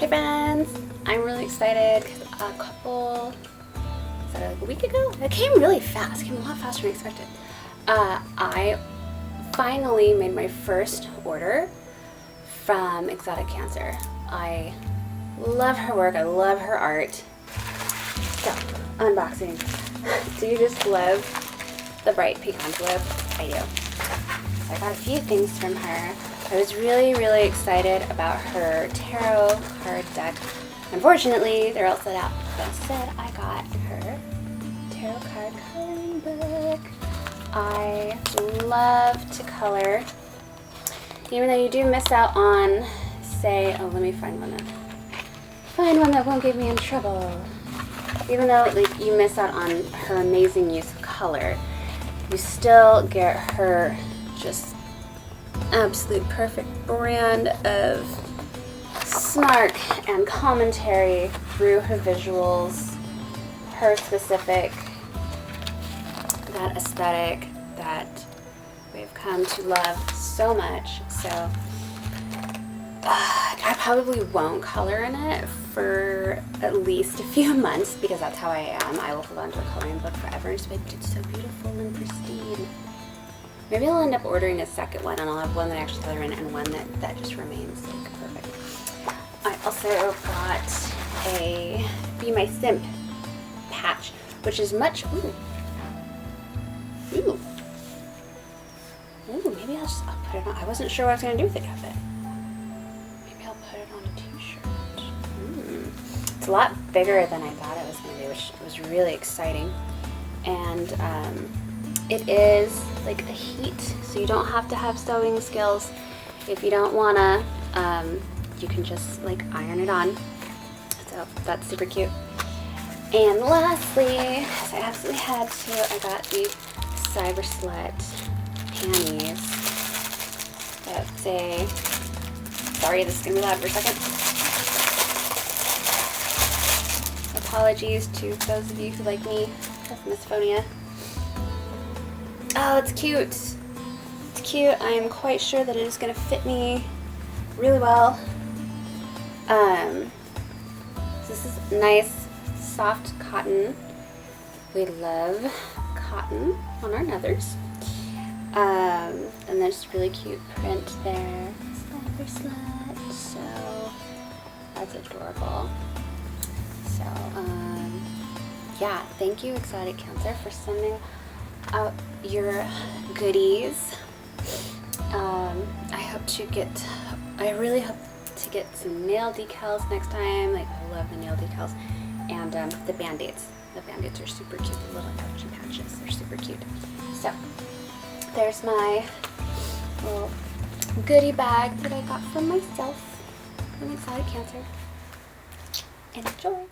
Hey friends! I'm really excited because a couple, is that like a week ago? It came really fast, it came a lot faster than I expected. I finally made my first order from Exotic Cancer. I love her work, I love her art. So, unboxing. Do you just love the bright pink envelope? I do. So I got a few things from her. I was really excited about her tarot card deck. Unfortunately, they're all set out. But instead, I got her tarot card coloring book. I love to color. Even though you do miss out on, say, oh, let me find one that won't get me in trouble. Even though like you miss out on her amazing use of color, you still get her just absolute perfect brand of snark and commentary through her visuals, her specific, that aesthetic that we've come to love so much. So I probably won't color in it for at least a few months because that's how I am. I will hold on to a coloring book forever just because it's so beautiful and pristine. Maybe I'll end up ordering a second one and I'll have one that I actually color in and one that just remains like perfect. I also got a Be My Simp patch, which is much, ooh, maybe I'll put it on. I wasn't sure what I was going to do with it yet, but maybe I'll put it on a t-shirt. It's a lot bigger than I thought it was going to be, which was really exciting. And it is like a heat, so you don't have to have sewing skills. If you don't wanna, you can just like iron it on. So that's super cute. And lastly, because I absolutely had to, I got the Cyber Slut panties that say, sorry, this is gonna be loud for a second. Apologies to those of you who like me with misophonia. Oh, it's cute. It's cute. I am quite sure that it is going to fit me really well. This is nice, soft cotton. We love cotton on our nethers. And there's really cute print there. Cyber Slut. So that's adorable. So, yeah, thank you, Exotic Cancer, for sending out your goodies. I really hope to get some nail decals next time. Like, I love the nail decals. And the Band-Aids. The Band-Aids are super cute. The little ouchie patches. They're super cute. So, there's my little goodie bag that I got from myself from Exotic Cancer. Enjoy!